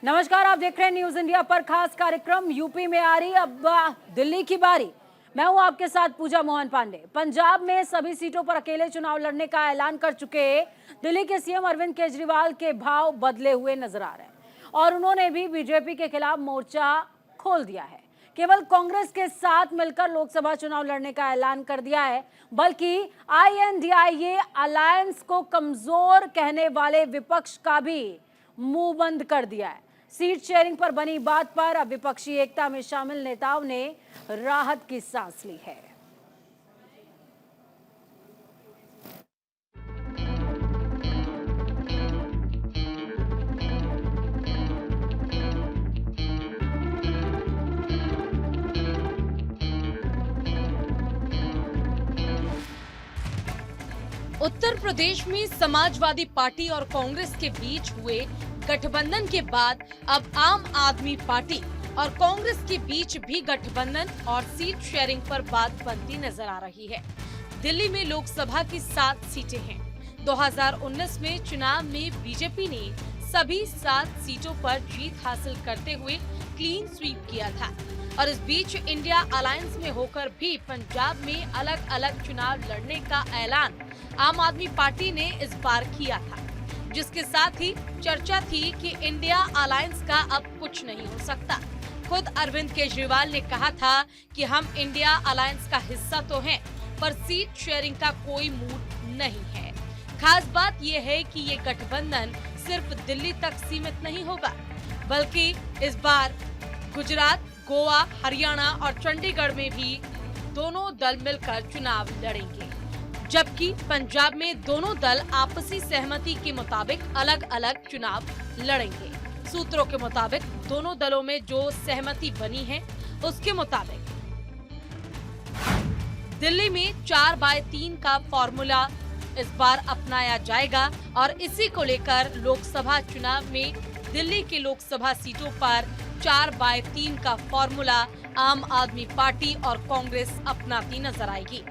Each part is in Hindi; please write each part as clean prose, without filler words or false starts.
नमस्कार, आप देख रहे हैं न्यूज इंडिया पर खास कार्यक्रम। यूपी में आ रही अब दिल्ली की बारी। मैं हूं आपके साथ पूजा मोहन पांडे। पंजाब में सभी सीटों पर अकेले चुनाव लड़ने का ऐलान कर चुके दिल्ली के सीएम अरविंद केजरीवाल के भाव बदले हुए नजर आ रहे हैं और उन्होंने भी बीजेपी के खिलाफ मोर्चा खोल दिया है। केवल कांग्रेस के साथ मिलकर लोकसभा चुनाव लड़ने का ऐलान कर दिया है, बल्कि INDIA अलायंस को कमजोर कहने वाले विपक्ष का भी मुंह बंद कर दिया है। सीट शेयरिंग पर बनी बात पर अब विपक्षी एकता में शामिल नेताओं ने राहत की सांस ली है। उत्तर प्रदेश में समाजवादी पार्टी और कांग्रेस के बीच हुए गठबंधन के बाद अब आम आदमी पार्टी और कांग्रेस के बीच भी गठबंधन और सीट शेयरिंग पर बात बनती नजर आ रही है। दिल्ली में लोकसभा की 7 सीटें हैं। 2019 में चुनाव में बीजेपी ने सभी 7 सीटों पर जीत हासिल करते हुए क्लीन स्वीप किया था और इस बीच इंडिया अलायंस में होकर भी पंजाब में अलग अलग चुनाव लड़ने का ऐलान आम आदमी पार्टी ने इस बार किया था, जिसके साथ ही चर्चा थी कि इंडिया अलायंस का अब कुछ नहीं हो सकता। खुद अरविंद केजरीवाल ने कहा था कि हम इंडिया अलायंस का हिस्सा तो हैं, पर सीट शेयरिंग का कोई मूड नहीं है। खास बात यह है कि ये गठबंधन सिर्फ दिल्ली तक सीमित नहीं होगा, बल्कि इस बार गुजरात, गोवा, हरियाणा और चंडीगढ़ में भी दोनों दल मिलकर चुनाव लड़ेंगे, जबकि पंजाब में दोनों दल आपसी सहमति के मुताबिक अलग अलग चुनाव लड़ेंगे। सूत्रों के मुताबिक दोनों दलों में जो सहमति बनी है, उसके मुताबिक दिल्ली में 4/3 का फॉर्मूला इस बार अपनाया जाएगा और इसी को लेकर लोकसभा चुनाव में दिल्ली के लोकसभा सीटों पर 4/3 का फॉर्मूला आम आदमी पार्टी और कांग्रेस अपनाती नजर आएगी।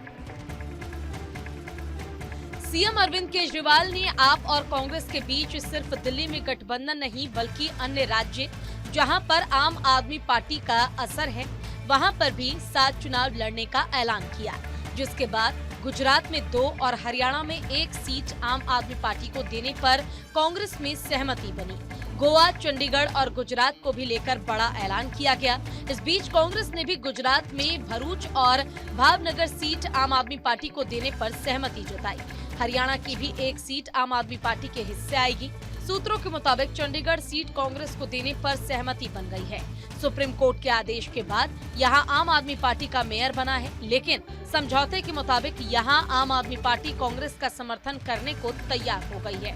सीएम अरविंद केजरीवाल ने आप और कांग्रेस के बीच सिर्फ दिल्ली में गठबंधन नहीं, बल्कि अन्य राज्य जहां पर आम आदमी पार्टी का असर है, वहां पर भी 7 चुनाव लड़ने का ऐलान किया, जिसके बाद गुजरात में 2 और हरियाणा में 1 सीट आम आदमी पार्टी को देने पर कांग्रेस में सहमति बनी। गोवा, चंडीगढ़ और गुजरात को भी लेकर बड़ा ऐलान किया गया। इस बीच कांग्रेस ने भी गुजरात में भरूच और भावनगर सीट आम आदमी पार्टी को देने पर सहमति जताई। हरियाणा की भी 1 सीट आम आदमी पार्टी के हिस्से आएगी। सूत्रों के मुताबिक चंडीगढ़ सीट कांग्रेस को देने पर सहमति बन गई है। सुप्रीम कोर्ट के आदेश के बाद यहां आम आदमी पार्टी का मेयर बना है, लेकिन समझौते के मुताबिक यहां आम आदमी पार्टी कांग्रेस का समर्थन करने को तैयार हो गई है।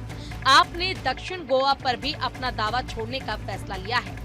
आपने दक्षिण गोवा पर भी अपना दावा छोड़ने का फैसला लिया है।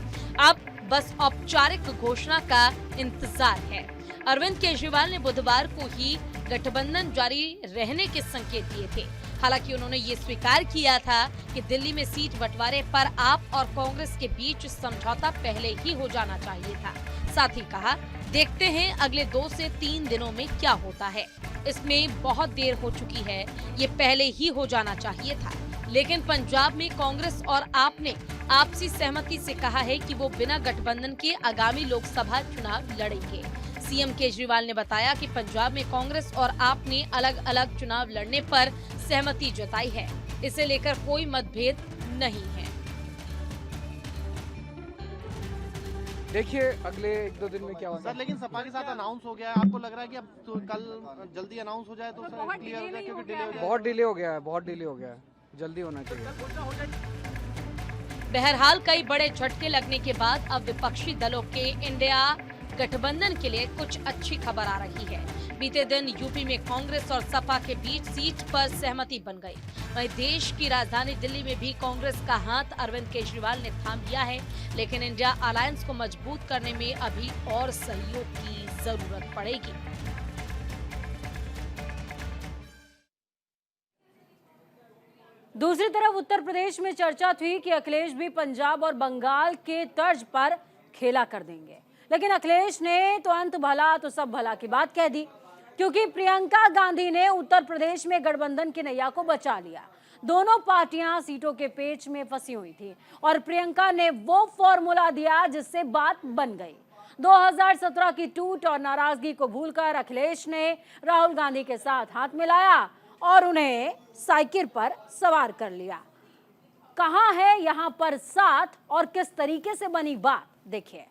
अब बस औपचारिक घोषणा का इंतजार है। अरविंद केजरीवाल ने बुधवार को ही गठबंधन जारी रहने के संकेत दिए थे। हालांकि उन्होंने ये स्वीकार किया था कि दिल्ली में सीट बंटवारे पर आप और कांग्रेस के बीच समझौता पहले ही हो जाना चाहिए था। साथ ही कहा, देखते हैं अगले 2 से 3 दिनों में क्या होता है। इसमें बहुत देर हो चुकी है, ये पहले ही हो जाना चाहिए था। लेकिन पंजाब में कांग्रेस और आप ने आपसी सहमति से कहा है कि वो बिना गठबंधन के आगामी लोकसभा चुनाव लड़ेंगे। सीएम केजरीवाल ने बताया कि पंजाब में कांग्रेस और आप ने अलग अलग चुनाव लड़ने पर सहमति जताई है। इसे लेकर कोई मतभेद नहीं है। देखिए अगले 1-2 दिन में क्या होगा सर, लेकिन सपा के साथ अनाउंस हो गया है। आपको लग रहा है कि अब तो कल जल्दी अनाउंस हो जाए तो सर क्लियर हो जाए, क्योंकि डिले हो जाए। बहुत डिले हो गया है, बहुत डिले हो गया है, जल्दी होना चाहिए। बहरहाल कई बड़े झटके लगने के बाद अब विपक्षी दलों के इंडिया गठबंधन के लिए कुछ अच्छी खबर आ रही है। बीते दिन यूपी में कांग्रेस और सपा के बीच सीट पर सहमति बन गई। वहीं देश की राजधानी दिल्ली में भी कांग्रेस का हाथ अरविंद केजरीवाल ने थाम लिया है, लेकिन इंडिया अलायंस को मजबूत करने में अभी और सहयोग की जरूरत पड़ेगी। दूसरी तरफ उत्तर प्रदेश में चर्चा थी कि अखिलेश भी पंजाब और बंगाल के तर्ज पर खेला कर देंगे, लेकिन अखिलेश ने तो अंत भला तो सब भला की बात कह दी, क्योंकि प्रियंका गांधी ने उत्तर प्रदेश में गठबंधन की नैया को बचा लिया। दोनों पार्टियां सीटों के पेच में फंसी हुई थी और प्रियंका ने वो फॉर्मूला दिया जिससे बात बन गई। 2017 की टूट और नाराजगी को भूलकर अखिलेश ने राहुल गांधी के साथ हाथ मिलाया और उन्हें साइकिल पर सवार कर लिया। कहां है यहां पर साथ और किस तरीके से बनी बात, देखिए।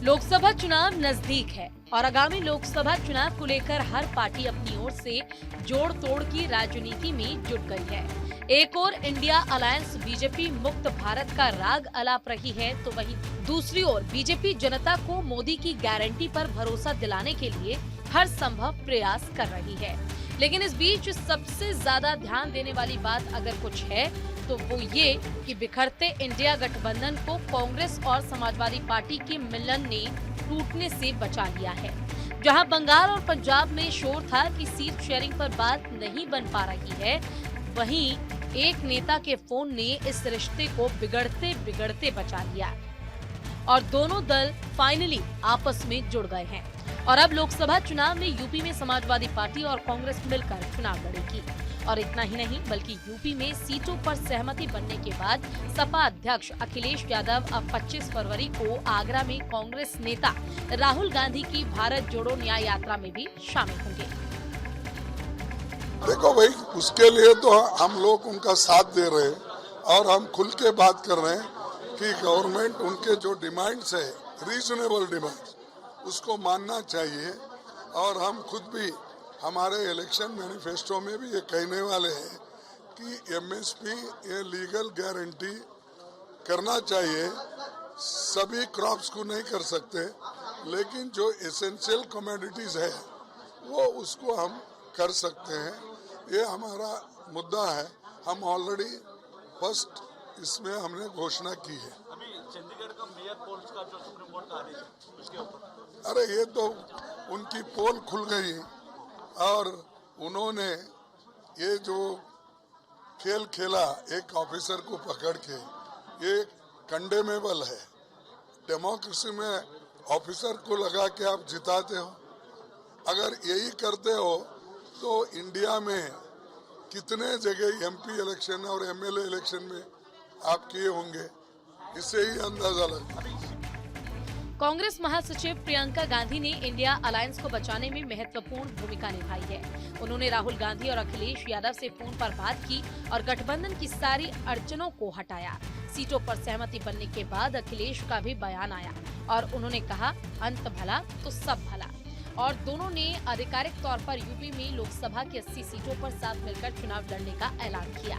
लोकसभा चुनाव नजदीक है और आगामी लोकसभा चुनाव को लेकर हर पार्टी अपनी ओर से जोड़ तोड़ की राजनीति में जुट गई है। एक ओर इंडिया अलायंस बीजेपी मुक्त भारत का राग अलाप रही है, तो वहीं दूसरी ओर बीजेपी जनता को मोदी की गारंटी पर भरोसा दिलाने के लिए हर संभव प्रयास कर रही है। लेकिन इस बीच सबसे ज्यादा ध्यान देने वाली बात अगर कुछ है तो वो ये कि बिखरते इंडिया गठबंधन को कांग्रेस और समाजवादी पार्टी के मिलन ने टूटने से बचा लिया है। जहां बंगाल और पंजाब में शोर था कि सीट शेयरिंग पर बात नहीं बन पा रही है, वहीं एक नेता के फोन ने इस रिश्ते को बिगड़ते बिगड़ते बचा लिया और दोनों दल फाइनली आपस में जुड़ गए हैं। और अब लोकसभा चुनाव में यूपी में समाजवादी पार्टी और कांग्रेस मिलकर चुनाव लड़ेगी। और इतना ही नहीं बल्कि यूपी में सीटों पर सहमति बनने के बाद सपा अध्यक्ष अखिलेश यादव अब 25 फरवरी को आगरा में कांग्रेस नेता राहुल गांधी की भारत जोड़ो न्याय यात्रा में भी शामिल होंगे। देखो भाई, उसके लिए तो हम लोग उनका साथ दे रहे हैं और हम खुल के बात कर रहे हैं कि गवर्नमेंट उनके जो डिमांड्स है, रीजनेबल डिमांड्स, उसको मानना चाहिए। और हम खुद भी हमारे इलेक्शन मैनिफेस्टो में भी ये कहने वाले हैं कि एमएसपी ये लीगल गारंटी करना चाहिए। सभी क्रॉप्स को नहीं कर सकते, लेकिन जो एसेंशियल कमोडिटीज है वो उसको हम कर सकते हैं। ये हमारा मुद्दा है। हम ऑलरेडी फर्स्ट इसमें हमने घोषणा की है। अभी चंडीगढ़ का मेयर पोल्स का जो सुप्रीम कोर्ट का आदेश है उसके ऊपर, अरे ये तो उनकी पोल खुल गई और उन्होंने ये जो खेल खेला एक ऑफिसर को पकड़ के, ये कंडेमेबल है। डेमोक्रेसी में ऑफिसर को लगा के आप जिताते हो। अगर यही करते हो तो इंडिया में कितने जगह एमपी इलेक्शन और एमएलए इलेक्शन में आप किए होंगे, इससे ही अंदाजा लगता है। कांग्रेस महासचिव प्रियंका गांधी ने इंडिया अलायंस को बचाने में महत्वपूर्ण भूमिका निभाई है। उन्होंने राहुल गांधी और अखिलेश यादव से फोन पर बात की और गठबंधन की सारी अड़चनों को हटाया। सीटों पर सहमति बनने के बाद अखिलेश का भी बयान आया और उन्होंने कहा, अंत भला तो सब भला। और दोनों ने आधिकारिक तौर पर यूपी में लोकसभा की 80 सीटों पर साथ मिलकर चुनाव लड़ने का ऐलान किया।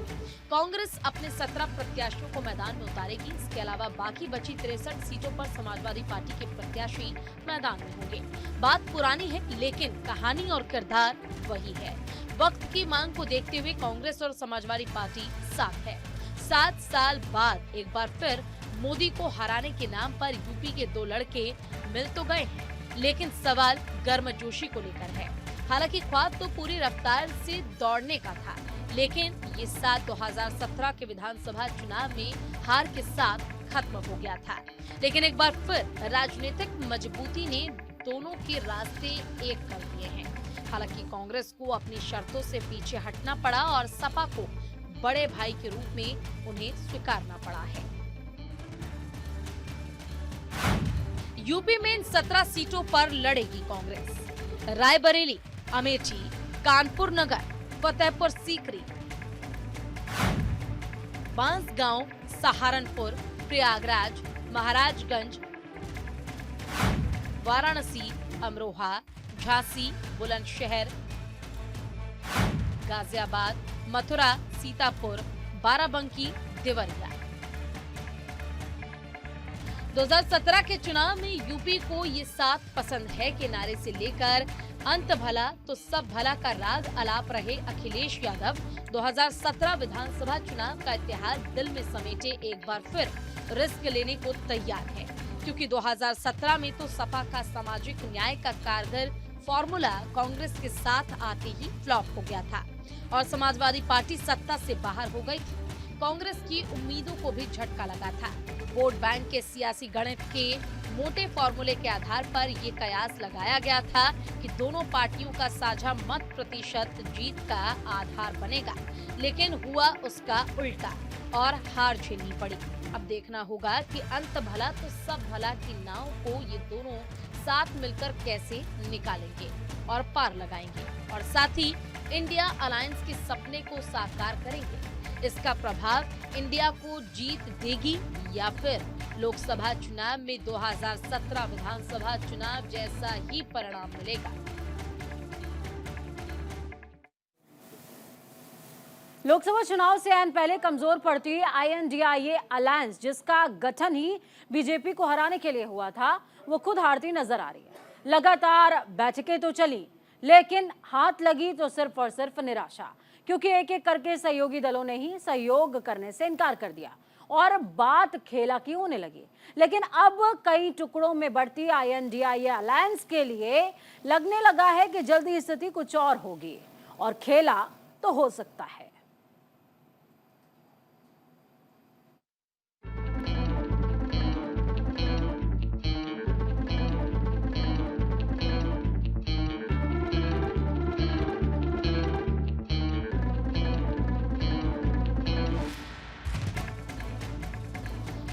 कांग्रेस अपने 17 प्रत्याशियों को मैदान में उतारेगी। इसके अलावा बाकी बची 63 सीटों पर समाजवादी पार्टी के प्रत्याशी मैदान में होंगे। बात पुरानी है, लेकिन कहानी और किरदार वही है। वक्त की मांग को देखते हुए कांग्रेस और समाजवादी पार्टी साथ है। 7 साल बाद एक बार फिर मोदी को हराने के नाम पर यूपी के दो लड़के मिल तो गए हैं, लेकिन सवाल गर्मजोशी को लेकर है। हालांकि ख्वाब तो पूरी रफ्तार से दौड़ने का था, लेकिन ये साथ 2017 के विधानसभा चुनाव में हार के साथ खत्म हो गया था। लेकिन एक बार फिर राजनीतिक मजबूती ने दोनों के रास्ते एक कर दिए हैं। हालांकि कांग्रेस को अपनी शर्तों से पीछे हटना पड़ा और सपा को बड़े भाई के रूप में उन्हें स्वीकारना पड़ा है। यूपी में इन 17 सीटों पर लड़ेगी कांग्रेस। रायबरेली, अमेठी, कानपुर नगर, फतेहपुर सीकरी, बांसगांव, सहारनपुर, प्रयागराज, महाराजगंज, वाराणसी, अमरोहा, झांसी, बुलंदशहर, गाजियाबाद, मथुरा, सीतापुर, बाराबंकी, देवरिया। 2017 के चुनाव में यूपी को ये साथ पसंद है के नारे से लेकर अंत भला तो सब भला का राग अलाप रहे अखिलेश यादव 2017 विधानसभा चुनाव का इतिहास दिल में समेटे एक बार फिर रिस्क लेने को तैयार है, क्योंकि 2017 में तो सपा का सामाजिक न्याय का कारगर फॉर्मूला कांग्रेस के साथ आते ही फ्लॉप हो गया था और समाजवादी पार्टी सत्ता से बाहर हो गई थी। कांग्रेस की उम्मीदों को भी झटका लगा था। वोट बैंक के सियासी गणित के मोटे फॉर्मूले के आधार पर ये कयास लगाया गया था कि दोनों पार्टियों का साझा मत प्रतिशत जीत का आधार बनेगा, लेकिन हुआ उसका उल्टा और हार झेलनी पड़ी। अब देखना होगा कि अंत भला तो सब भला की नाव को ये दोनों साथ मिलकर कैसे निकालेंगे और पार लगाएंगे और साथ ही इंडिया अलायंस के सपने को साकार करेंगे। इसका प्रभाव इंडिया को जीत देगी या फिर लोकसभा चुनाव में 2017 विधानसभा चुनाव जैसा ही परिणाम मिलेगा। लोकसभा चुनाव से ऐन पहले कमजोर पड़ती INDIA अलायंस, जिसका गठन ही बीजेपी को हराने के लिए हुआ था, वो खुद हारती नजर आ रही है। लगातार बैठकें तो चली, लेकिन हाथ लगी तो सिर्फ और सिर्फ निराशा, क्योंकि एक एक करके सहयोगी दलों ने ही सहयोग करने से इनकार कर दिया और बात खेला की होने लगी। लेकिन अब कई टुकड़ों में बढ़ती INDIA अलायंस के लिए लगने लगा है कि जल्दी स्थिति कुछ और होगी और खेला तो हो सकता है।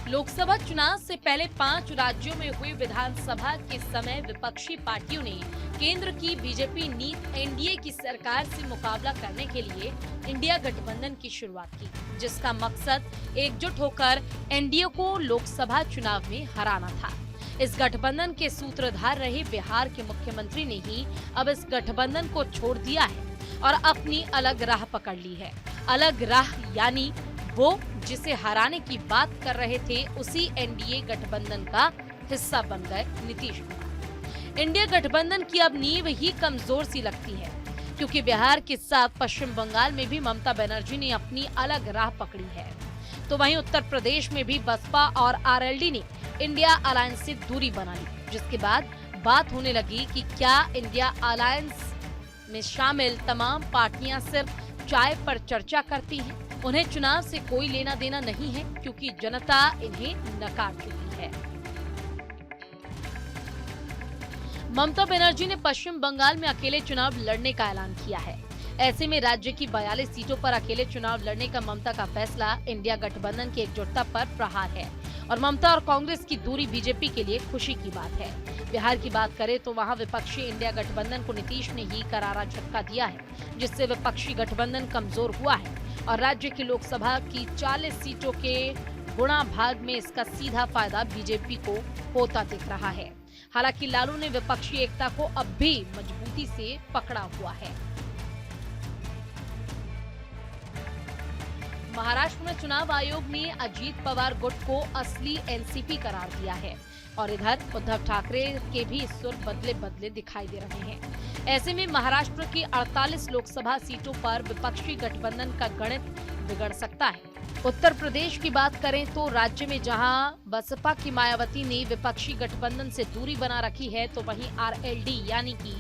लोकसभा चुनाव से पहले 5 राज्यों में हुई विधानसभा के समय विपक्षी पार्टियों ने केंद्र की बीजेपी नीत एनडीए की सरकार से मुकाबला करने के लिए इंडिया गठबंधन की शुरुआत की, जिसका मकसद एकजुट होकर एनडीए को लोकसभा चुनाव में हराना था। इस गठबंधन के सूत्रधार रहे बिहार के मुख्यमंत्री ने ही अब इस गठबंधन को छोड़ दिया है और अपनी अलग राह पकड़ ली है। अलग राह यानी वो जिसे हराने की बात कर रहे थे उसी एनडीए गठबंधन का हिस्सा बन गए नीतीश कुमार। इंडिया गठबंधन की अब नींव ही कमजोर सी लगती है, क्योंकि बिहार के साथ पश्चिम बंगाल में भी ममता बनर्जी ने अपनी अलग राह पकड़ी है, तो वहीं उत्तर प्रदेश में भी बसपा और आरएलडी ने इंडिया अलायंस से दूरी बना ली, जिसके बाद बात होने लगी कि क्या इंडिया अलायंस में शामिल तमाम पार्टियां सिर्फ चाय पर चर्चा करती हैं, उन्हें चुनाव से कोई लेना देना नहीं है, क्योंकि जनता इन्हें नकार चुकी है। ममता बनर्जी ने पश्चिम बंगाल में अकेले चुनाव लड़ने का ऐलान किया है। ऐसे में राज्य की 42 सीटों पर अकेले चुनाव लड़ने का ममता का फैसला इंडिया गठबंधन की एकजुटता पर प्रहार है और ममता और कांग्रेस की दूरी बीजेपी के लिए खुशी की बात है। बिहार की बात करें तो वहां विपक्षी इंडिया गठबंधन को नीतीश ने ही करारा झटका दिया है, जिससे विपक्षी गठबंधन कमजोर हुआ है और राज्य की लोकसभा की 40 सीटों के गुणा भाग में इसका सीधा फायदा बीजेपी को होता दिख रहा है। हालांकि लालू ने विपक्षी एकता को अब भी मजबूती से पकड़ा हुआ है। महाराष्ट्र में चुनाव आयोग ने अजीत पवार गुट को असली एनसीपी करार दिया है और इधर उद्धव ठाकरे के भी सुर बदले बदले दिखाई दे रहे हैं। ऐसे में महाराष्ट्र की 48 लोकसभा सीटों पर विपक्षी गठबंधन का गणित बिगड़ सकता है। उत्तर प्रदेश की बात करें तो राज्य में जहां बसपा की मायावती ने विपक्षी गठबंधन से दूरी बना रखी है, तो वहीं आरएलडी यानी कि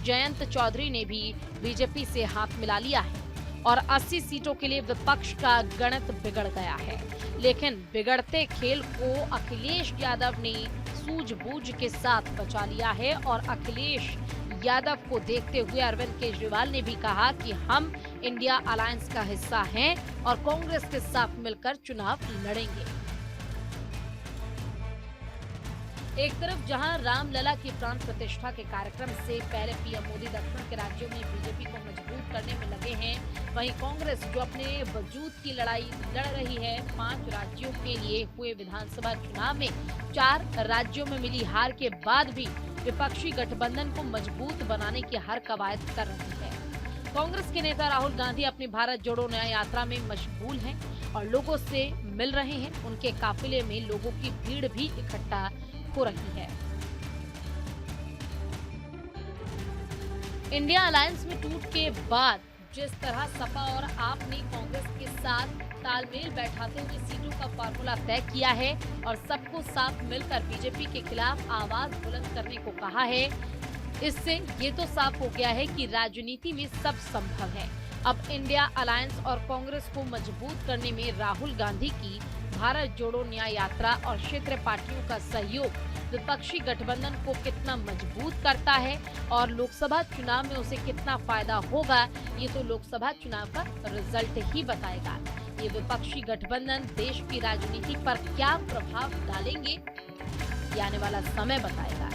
जयंत चौधरी ने भी बीजेपी से हाथ मिला लिया है और 80 सीटों के लिए विपक्ष का गणित बिगड़ गया है। लेकिन बिगड़ते खेल को अखिलेश यादव ने सूझबूझ के साथ बचा लिया है और अखिलेश यादव को देखते हुए अरविंद केजरीवाल ने भी कहा कि हम इंडिया अलायंस का हिस्सा हैं और कांग्रेस के साथ मिलकर चुनाव लड़ेंगे। एक तरफ जहां रामलला की प्राण प्रतिष्ठा के कार्यक्रम से पहले पीएम मोदी दक्षिण के राज्यों में बीजेपी को मजबूत करने में लगे हैं, वहीं कांग्रेस जो अपने वजूद की लड़ाई लड़ रही है, 5 राज्यों के लिए हुए विधानसभा चुनाव में 4 राज्यों में मिली हार के बाद भी विपक्षी गठबंधन को मजबूत बनाने की हर कवायद कर रही है। कांग्रेस के नेता राहुल गांधी अपनी भारत जोड़ो न्याय यात्रा में मशगूल हैं और लोगों से मिल रहे हैं। उनके काफिले में लोगों की भीड़ भी इकट्ठा हो रही है। इंडिया अलायंस में टूट के बाद जिस तरह सपा और आप ने कांग्रेस के साथ तालमेल बैठाते हुए सीटों का फार्मूला तय किया है और सबको साथ मिलकर बीजेपी के खिलाफ आवाज बुलंद करने को कहा है, इससे ये तो साफ हो गया है कि राजनीति में सब संभव है। अब इंडिया अलायंस और कांग्रेस को मजबूत करने में राहुल गांधी की भारत जोड़ो न्याय यात्रा और क्षेत्रीय पार्टियों का सहयोग विपक्षी गठबंधन को कितना मजबूत करता है और लोकसभा चुनाव में उसे कितना फायदा होगा, ये तो लोकसभा चुनाव का रिजल्ट ही बताएगा। ये विपक्षी गठबंधन देश की राजनीति पर क्या प्रभाव डालेंगे, ये आने वाला समय बताएगा।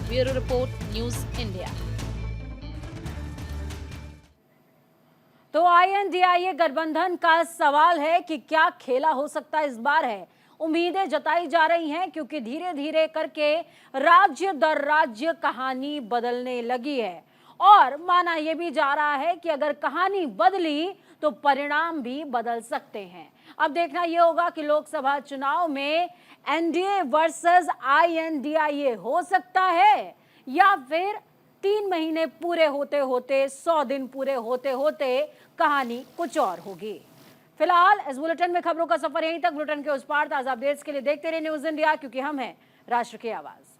Bureau report, news India. तो INDIA गठबंधन का सवाल है कि क्या खेला हो सकता है इस बार है। उम्मीदें जताई जा रही हैं क्योंकि धीरे धीरे करके राज्य दर राज्य कहानी बदलने लगी है और माना यह भी जा रहा है कि अगर कहानी बदली तो परिणाम भी बदल सकते हैं। अब देखना यह होगा कि लोकसभा चुनाव में NDA वर्सेस INDIA हो सकता है या फिर 3 महीने पूरे होते होते 100 दिन पूरे होते होते कहानी कुछ और होगी। फिलहाल इस बुलेटिन में खबरों का सफर यहीं तक। बुलेटिन के उस पार ताजा अपडेट्स के लिए देखते रहिए न्यूज़ इंडिया, क्योंकि हम हैं राष्ट्र की आवाज।